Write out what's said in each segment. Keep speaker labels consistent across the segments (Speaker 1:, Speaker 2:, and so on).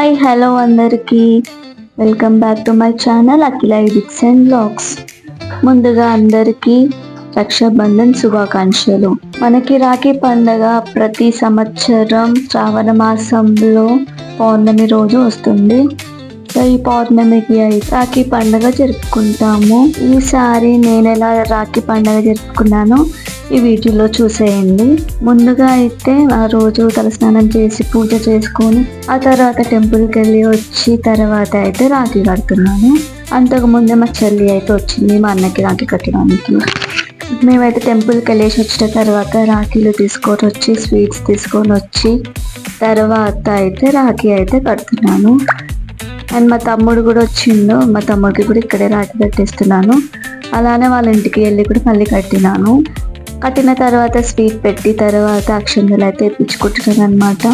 Speaker 1: Hi hello అందరికీ welcome back to my channel Akhila edits and blogs. ముందుగా అందరికీ రక్షాబంధన్ శుభాకాంక్షలు. మనకి రాఖీ పండగ ప్రతి సంవత్సరం శ్రావణ మాసంలో పౌర్ణమి రోజు వస్తుంది. సో ఈ పౌర్ణమికి రాఖీ పండగ జరుపుకుంటాము. ఈసారి నేను ఎలా రాఖీ పండగ జరుపుకున్నానో ఈ వీడియోలో చూసేయండి. ముందుగా అయితే ఆ రోజు తలస్నానం చేసి పూజ చేసుకొని ఆ తర్వాత టెంపుల్కి వెళ్ళి వచ్చి తర్వాత అయితే రాఖీ కడుతున్నాను. అంతకుముందే మా చెల్లి అయితే వచ్చింది మా అన్నకి రాఖీ కట్టడానికి. మేమైతే టెంపుల్కి వెళ్ళేసి వచ్చిన తర్వాత రాఖీలు తీసుకొని వచ్చి స్వీట్స్ తీసుకొని వచ్చి తర్వాత అయితే రాఖీ అయితే కడుతున్నాను. అండ్ మా తమ్ముడు కూడా వచ్చిండు. మా తమ్ముడికి కూడా ఇక్కడే రాఖీ కట్టేస్తున్నాను. అలానే వాళ్ళ ఇంటికి వెళ్ళి కూడా మళ్ళీ కట్టినాను. కట్టిన తర్వాత స్వీట్ పెట్టి తర్వాత అక్షంతలు అయితే వేయించుకుంటున్నాను అనమాట.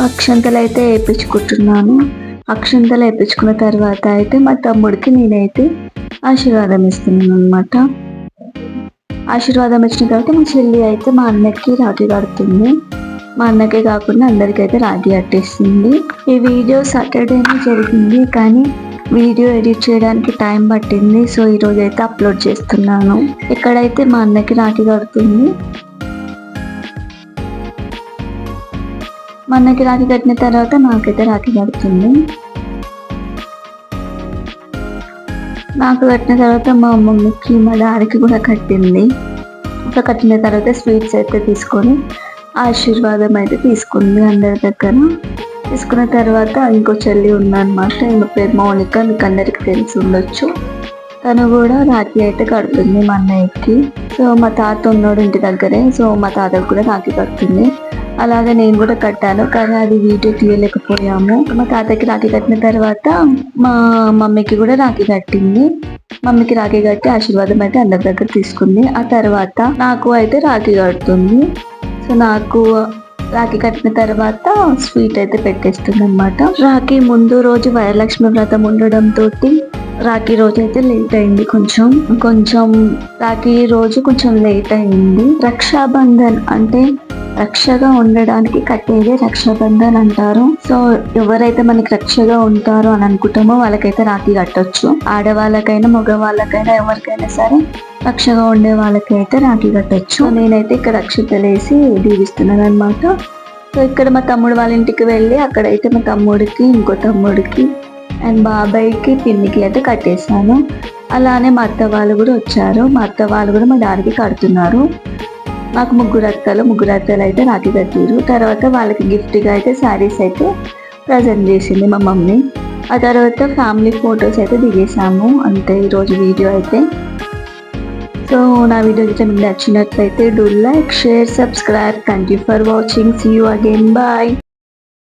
Speaker 1: అక్షంతలు అయితే వేయించుకుంటున్నాను. అక్షంతలు వేయించుకున్న తర్వాత అయితే మా తమ్ముడికి నేనైతే ఆశీర్వాదం ఇస్తున్నాను అనమాట. ఆశీర్వాదం ఇచ్చిన తర్వాత మా చెల్లి అయితే మా అన్నకి రాఖీ కడుతుంది. మా అన్నకే కాకుండా అందరికైతే రాఖీ కట్టేస్తుంది. ఈ వీడియో సాటర్డేనే జరిగింది కానీ వీడియో ఎడిట్ చేయడానికి టైం పట్టింది. సో ఈరోజు అయితే అప్లోడ్ చేస్తున్నాను. ఇక్కడైతే మా అన్నకి రాఖీ కడుతుంది. మా అన్నకి రాఖీ కట్టిన తర్వాత నాకైతే రాఖీ కడుతుంది. నాకు కట్టిన తర్వాత మా మమ్మీకి మా డాడీకి కూడా కట్టింది. ఇంకా కట్టిన తర్వాత స్వీట్స్ అయితే తీసుకొని ఆశీర్వాదం అయితే తీసుకుంది అందరి దగ్గర. తీసుకున్న తర్వాత ఇంకో చెల్లి ఉందన్నమాట. ఈమె పేరు మౌనిక, మీకు అందరికి తెలిసి ఉండొచ్చు. తను కూడా రాఖీ అయితే కడుతుంది మా అన్నయ్యకి. సో మా తాత ఉన్నాడు ఇంటి దగ్గరే. సో మా తాతకు కూడా రాఖీ కడుతుంది. అలాగే నేను కూడా కట్టాను కానీ అది వీడియో తీయలేకపోయాము. మా తాతకి రాఖీ కట్టిన తర్వాత మా మమ్మీకి కూడా రాఖీ కట్టింది. మమ్మీకి రాఖీ కట్టి ఆశీర్వాదం అయితే అందరి దగ్గర తీసుకుంది. ఆ తర్వాత నాకు అయితే రాఖీ కడుతుంది. సో నాకు రాఖీ కట్టిన తర్వాత స్వీట్ అయితే పెట్టేస్తుంది అనమాట. రాఖీ ముందు రోజు వరలక్ష్మి వ్రతం ఉండడంతో రాఖీ రోజు అయితే లేట్ అయింది. కొంచెం రాఖీ రోజు కొంచెం లేట్ అయింది. రక్షాబంధన్ అంటే రక్షగా ఉండడానికి కట్టేదే రక్షాబంధన్ అంటారు. సో ఎవరైతే మనకి రక్షగా ఉంటారో అని అనుకుంటామో వాళ్ళకైతే రాఖీ కట్టొచ్చు. ఆడవాళ్ళకైనా మగవాళ్ళకైనా ఎవరికైనా సరే రక్షగా ఉండే వాళ్ళకైతే రాఖీ కట్టొచ్చు. నేనైతే ఇక్కడ అక్షతలు వేసి దీవిస్తున్నాను అనమాట. సో ఇక్కడ మా తమ్ముడు వాళ్ళ ఇంటికి వెళ్ళి అక్కడైతే మా తమ్ముడికి ఇంకో తమ్ముడికి అండ్ బాబాయ్కి పిన్నికి అయితే కట్టేశాను. అలానే మా అత్త వాళ్ళు కూడా వచ్చారు. మా అత్త వాళ్ళు కూడా మా డాడీకి కడుతున్నారు. నాకు ముగ్గురు అత్తలు అయితే రాఖీ కట్టారు. తర్వాత వాళ్ళకి గిఫ్ట్గా అయితే శారీస్ అయితే ప్రజెంట్ చేసింది మా మమ్మీ. ఆ తర్వాత ఫ్యామిలీ ఫొటోస్ అయితే దిగేసాము. అంతే ఈరోజు వీడియో అయితే. సో నా వీడియో మీకు నచ్చినట్లయితే do like, share, subscribe. Thank you for watching. See you again. Bye.